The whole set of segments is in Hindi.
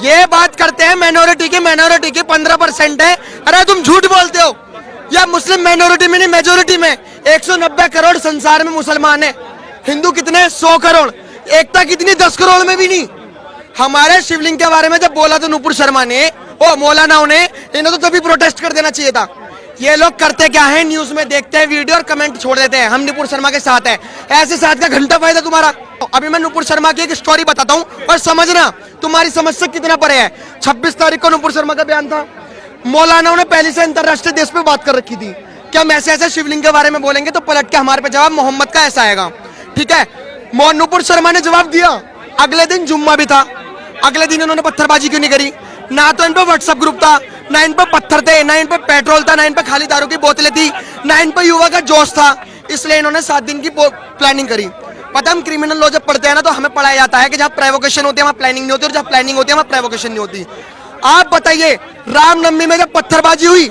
ये बात करते हैं माइनॉरिटी की 15% है। अरे तुम झूठ बोलते हो। या मुस्लिम माइनॉरिटी में नहीं, मेजोरिटी में 190 करोड़ संसार में मुसलमान है। हिंदू कितने? 100 करोड़। एकता कितनी? 10 करोड़ में भी नहीं। हमारे शिवलिंग के बारे में जब बोला तो नुपुर शर्मा ने, ओ मौलानाओं ने, इन्हें तो तभी प्रोटेस्ट कर देना चाहिए था। ये लोग करते क्या है, न्यूज में देखते हैं वीडियो और कमेंट छोड़ देते हैं, हम नुपुर शर्मा के साथ है। ऐसे साथ का घंटा फायदा तुम्हारा। अभी मैं नुपुर शर्मा की एक स्टोरी बताता हूँ और समझना तुम्हारी समझ से कितना परे है। 26 तारीख को नुपुर शर्मा का बयान था। मौलानाओं ने पहले से अंतरराष्ट्रीय देश पे बात कर रखी थी कि हम ऐसे ऐसे शिवलिंग के बारे में बोलेंगे तो पलट के हमारे पे जवाब मोहम्मद का ऐसा आएगा। ठीक है, नुपुर शर्मा ने जवाब दिया। अगले दिन जुम्मा भी था। अगले दिन उन्होंने पत्थरबाजी क्यों नहीं करी? ना तो इन पे व्हाट्सएप ग्रुप था, ना इन पे पत्थर थे, ना इन पे पेट्रोल था, ना इन पे खाली दारू की बोतलें थी, ना इन पे युवा का जोश था। इसलिए इन्होंने 7 दिन की प्लानिंग करी। पता, हम क्रिमिनल लॉ जब पढ़ते हैं ना तो हमें पढ़ाया जाता है कि जहाँ प्रोवोकेशन होती है वहाँ प्लानिंग नहीं होती, और जहाँ प्लानिंग होती है वहाँ प्रोवोकेशन नहीं होती। आप बताइए, रामनवमी में जब पत्थरबाजी हुई,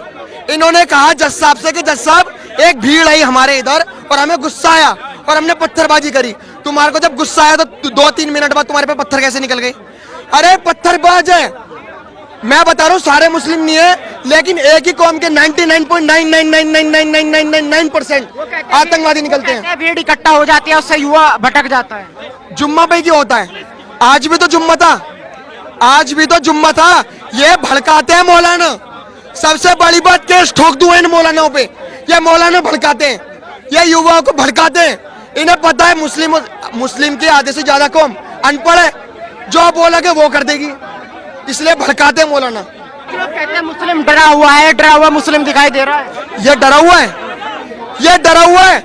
इन्होंने कहा जज साहब से कि जज साहब एक भीड़ आई हमारे इधर और हमें गुस्सा आया और हमने पत्थरबाजी करी। तुम्हारे को जब गुस्सा आया तो 2-3 मिनट बाद तुम्हारे पे पत्थर कैसे निकल गए? अरे पत्थरबाज है। मैं बता रहा हूँ सारे मुस्लिम नहीं है, लेकिन एक ही कौम के 99.9999999% आतंकवादी निकलते हैं। भीड़ इकट्ठा हो जाती है, उससे युवा भटक जाता है। जुम्मा पे क्यों होता है? आज भी तो जुम्मा था, आज भी तो जुम्मा था। ये भड़काते हैं मौलाना। सबसे बड़ी बात, केस ठोक दूं इन मौलानाओं पे। ये मौलाना भड़काते हैं, ये युवाओं को भड़काते हैं। इन्हें पता है मुस्लिम की आधे से ज्यादा कौम अनपढ़ है, जो बोलोगे वो कर देगी, इसलिए भड़काते हैं मौलाना। कहते हैं मुस्लिम डरा हुआ है, डरा हुआ मुस्लिम दिखाई दे रहा है। ये डरा हुआ है, ये डरा हुआ है।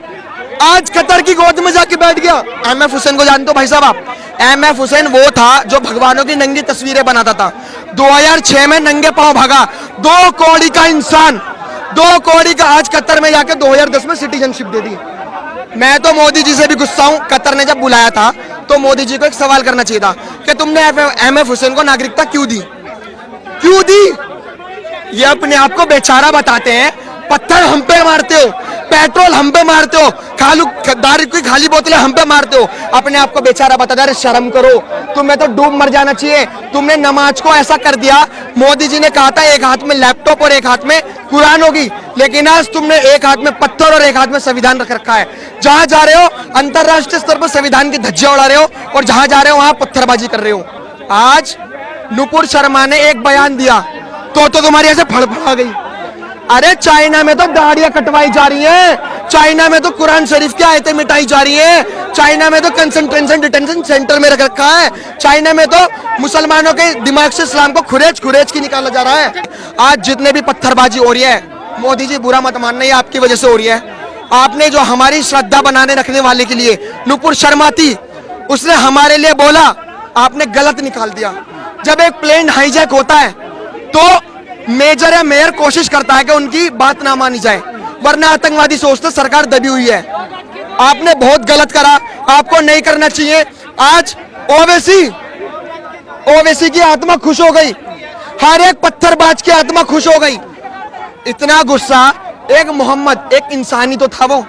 आज कतर की गोद में जाके बैठ गया। एमएफ हुसैन को जानते हो भाई साहब आप? एमएफ हुसैन वो था जो भगवानों की नंगी तस्वीरें बनाता था। 2006 में नंगे पांव भागा। 2 कौड़ी का इंसान, 2 कौड़ी का, आज कतर में जाके 2010 में सिटीजनशिप दे दी। मैं तो मोदी जी से भी गुस्सा हूं। कतर ने जब बुलाया था तो मोदी जी को एक सवाल करना चाहिए था कि तुमने एमएफ हुसैन को नागरिकता क्यों दी? क्यों दी? ये अपने आप को बेचारा बताते हैं। पत्थर हम पे मारते हो, पेट्रोल हम पे मारते हो, दारू की खाली बोतलें हम पे मारते हो, अपने आप को बेचारा बताते। अरे शर्म करो, तुम्हें तो डूब मर जाना चाहिए। तुमने नमाज को ऐसा कर दिया। मोदी जी ने कहा था एक हाथ में लैपटॉप और एक हाथ में कुरान होगी, लेकिन आज तुमने एक हाथ में पत्थर और एक हाथ में संविधान रख रखा है। जहां जा रहे हो अंतरराष्ट्रीय स्तर पर संविधान की धज्जियां उड़ा रहे हो, और जहां जा रहे हो वहां पत्थरबाजी कर रहे हो। आज नुपुर शर्मा ने एक बयान दिया तो तुम्हारी ऐसे फड़फड़ा गई। अरे चाइना में तो दाढ़ियां कटवाई जा रही हैं, चाइना में तो कुरान शरीफ की आयतें मिटाई जा रही हैं, चाइना में तो कंसंट्रेशन डिटेंशन सेंटर में रख रखा है, चाइना में तो मुसलमानों के दिमाग से इस्लाम को खुरेज खुरेज की निकाला जा रहा है। आज जितने भी पत्थरबाजी हो रही है, मोदी जी बुरा मत मानना, ये आपकी वजह से हो रही है। आपने जो हमारी श्रद्धा बनाने रखने वाले के लिए नुपुर शर्मा थी, उसने हमारे लिए बोला, आपने गलत निकाल दिया। जब एक प्लेन हाईजैक होता है तो मेजर या मेयर कोशिश करता है कि उनकी बात ना मानी जाए, वरना आतंकवादी सोचते सरकार दबी हुई है। आपने बहुत गलत करा, आपको नहीं करना चाहिए। आज ओवैसी की आत्मा खुश हो गई, हर एक पत्थरबाज की आत्मा खुश हो गई। इतना गुस्सा, एक मोहम्मद, एक इंसानी तो था वो,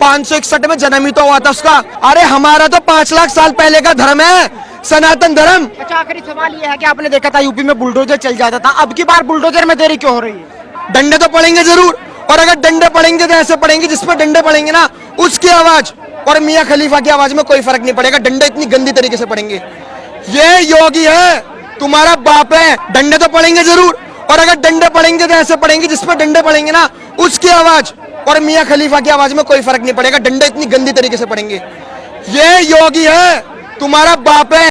561 में जन्म ही तो हुआ था उसका। अरे हमारा तो 5 लाख साल पहले का धर्म है, सनातन धर्म। अच्छा, आखिरी सवाल ये है कि आपने देखा था यूपी में बुलडोजर चल जाता था, अब की बार बुलडोजर में देरी क्यों हो रही है? डंडे तो पड़ेंगे जरूर, और अगर डंडे पड़ेंगे तो ऐसे पड़ेंगे जिसपे डंडे पड़ेंगे ना उसकी आवाज और मियां खलीफा की आवाज में कोई फर्क नहीं पड़ेगा। डंडे इतनी गंदी तरीके से पड़ेंगे। ये योगी है, तुम्हारा बाप है। डंडे तो पड़ेंगे जरूर, और अगर डंडे पड़ेंगे तो ऐसे पड़ेंगे जिसपे डंडे पड़ेंगे ना उसकी आवाज और मियां खलीफा की आवाज में कोई फर्क नहीं पड़ेगा। डंडे इतनी गंदी तरीके से पड़ेंगे। ये योगी है, तुम्हारा बाप है।